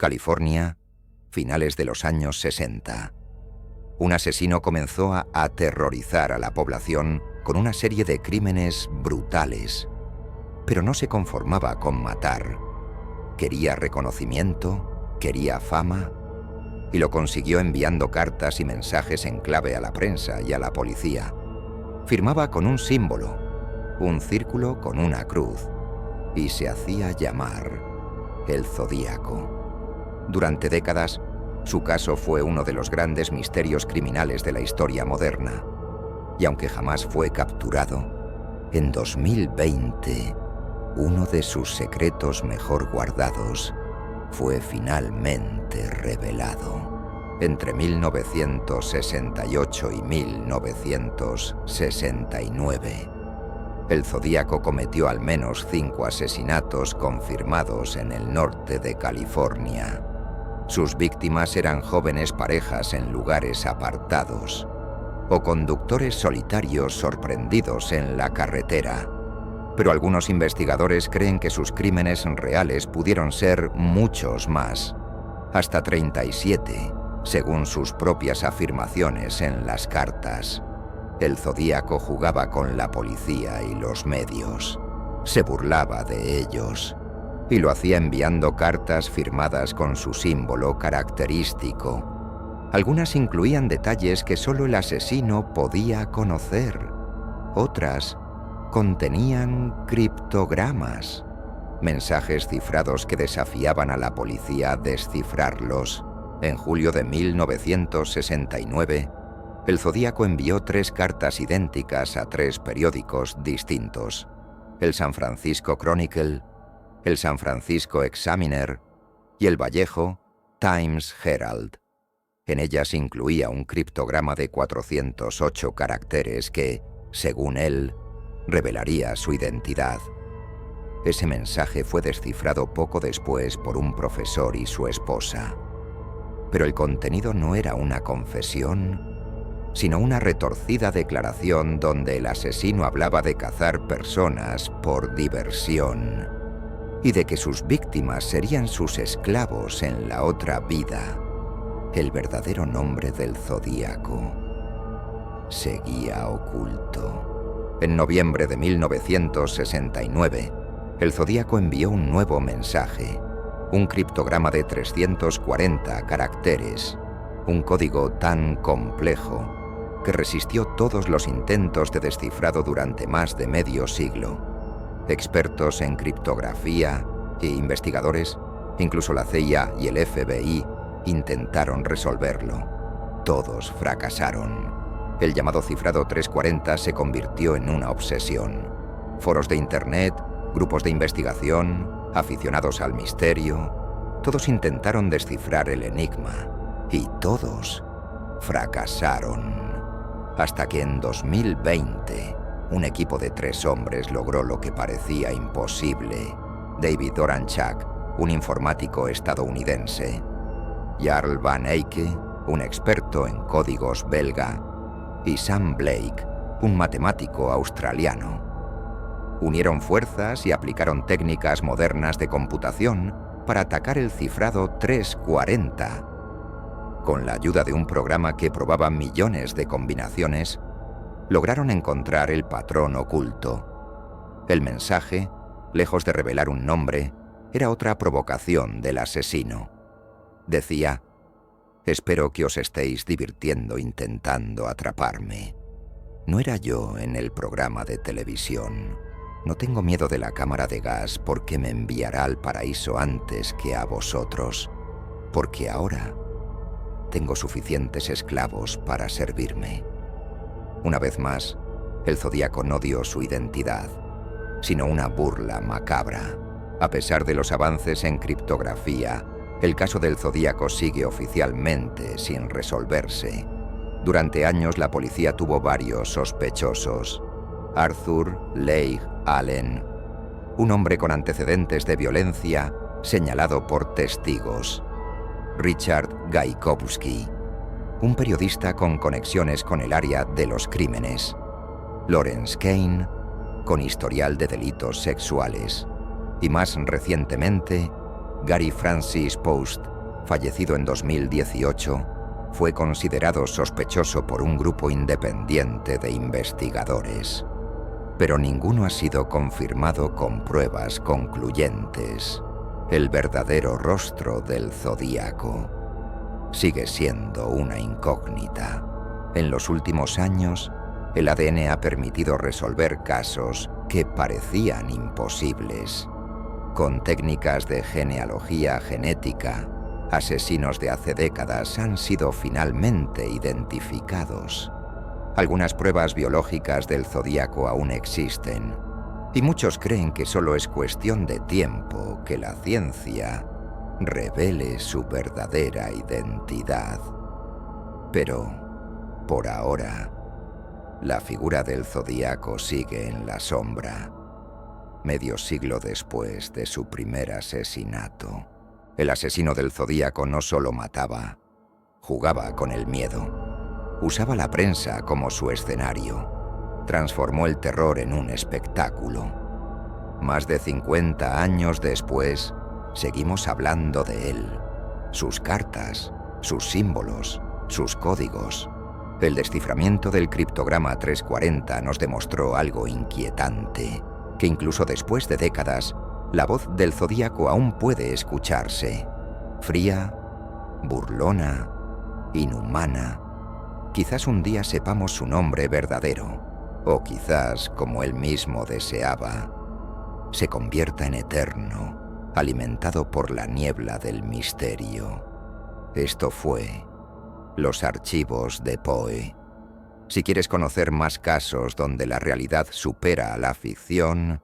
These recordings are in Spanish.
California, finales de los años 60. Un asesino comenzó a aterrorizar a la población con una serie de crímenes brutales, pero no se conformaba con matar. Quería reconocimiento, quería fama, y lo consiguió enviando cartas y mensajes en clave a la prensa y a la policía. Firmaba con un símbolo, un círculo con una cruz, y se hacía llamar el Zodíaco. Durante décadas, su caso fue uno de los grandes misterios criminales de la historia moderna. Y aunque jamás fue capturado, en 2020, uno de sus secretos mejor guardados fue finalmente revelado. Entre 1968 y 1969, el Zodíaco cometió al menos 5 asesinatos confirmados en el norte de California. Sus víctimas eran jóvenes parejas en lugares apartados o conductores solitarios sorprendidos en la carretera. Pero algunos investigadores creen que sus crímenes reales pudieron ser muchos más, hasta 37, según sus propias afirmaciones en las cartas. El Zodíaco jugaba con la policía y los medios, se burlaba de ellos, y lo hacía enviando cartas firmadas con su símbolo característico. Algunas incluían detalles que solo el asesino podía conocer. Otras contenían criptogramas, mensajes cifrados que desafiaban a la policía a descifrarlos. En julio de 1969, el Zodíaco envió 3 cartas idénticas a 3 periódicos distintos: el San Francisco Chronicle, el San Francisco Examiner y el Vallejo Times Herald. En ellas incluía un criptograma de 408 caracteres que, según él, revelaría su identidad. Ese mensaje fue descifrado poco después por un profesor y su esposa. Pero el contenido no era una confesión, sino una retorcida declaración donde el asesino hablaba de cazar personas por diversión y de que sus víctimas serían sus esclavos en la otra vida. El verdadero nombre del Zodíaco seguía oculto. En noviembre de 1969, el Zodíaco envió un nuevo mensaje, un criptograma de 340 caracteres, un código tan complejo que resistió todos los intentos de descifrado durante más de medio siglo. Expertos en criptografía e investigadores, incluso la CIA y el FBI, intentaron resolverlo. Todos fracasaron. El llamado cifrado 340 se convirtió en una obsesión. Foros de internet, grupos de investigación, aficionados al misterio, todos intentaron descifrar el enigma y todos fracasaron. Hasta que en 2020, un equipo de 3 hombres logró lo que parecía imposible. David Oranchak, un informático estadounidense; Jarl Van Eyck, un experto en códigos belga; y Sam Blake, un matemático australiano. Unieron fuerzas y aplicaron técnicas modernas de computación para atacar el cifrado 340. Con la ayuda de un programa que probaba millones de combinaciones, lograron encontrar el patrón oculto. El mensaje, lejos de revelar un nombre, era otra provocación del asesino. Decía: «Espero que os estéis divirtiendo intentando atraparme. No era yo en el programa de televisión. No tengo miedo de la cámara de gas porque me enviará al paraíso antes que a vosotros, porque ahora tengo suficientes esclavos para servirme». Una vez más, el Zodíaco no dio su identidad, sino una burla macabra. A pesar de los avances en criptografía, el caso del Zodíaco sigue oficialmente sin resolverse. Durante años la policía tuvo varios sospechosos: Arthur Leigh Allen, un hombre con antecedentes de violencia señalado por testigos; Richard Gaikowski, un periodista con conexiones con el área de los crímenes; Lawrence Kane, con historial de delitos sexuales; y más recientemente, Gary Francis Post, fallecido en 2018, fue considerado sospechoso por un grupo independiente de investigadores, pero ninguno ha sido confirmado con pruebas concluyentes. El verdadero rostro del Zodíaco sigue siendo una incógnita. En los últimos años, el ADN ha permitido resolver casos que parecían imposibles. Con técnicas de genealogía genética, asesinos de hace décadas han sido finalmente identificados. Algunas pruebas biológicas del Zodíaco aún existen, y muchos creen que solo es cuestión de tiempo que la ciencia revele su verdadera identidad. Pero, por ahora, la figura del Zodíaco sigue en la sombra. Medio siglo después de su primer asesinato, el asesino del Zodíaco no solo mataba, jugaba con el miedo. Usaba la prensa como su escenario. Transformó el terror en un espectáculo. Más de 50 años después, seguimos hablando de él. Sus cartas, sus símbolos, sus códigos. El desciframiento del criptograma 340 nos demostró algo inquietante, que incluso después de décadas, la voz del Zodíaco aún puede escucharse. Fría, burlona, inhumana. Quizás un día sepamos su nombre verdadero, o quizás, como él mismo deseaba, se convierta en eterno, alimentado por la niebla del misterio. Esto fue Los Archivos de Poe. Si quieres conocer más casos donde la realidad supera a la ficción,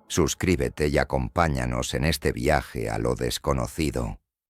suscríbete y acompáñanos en este viaje a lo desconocido.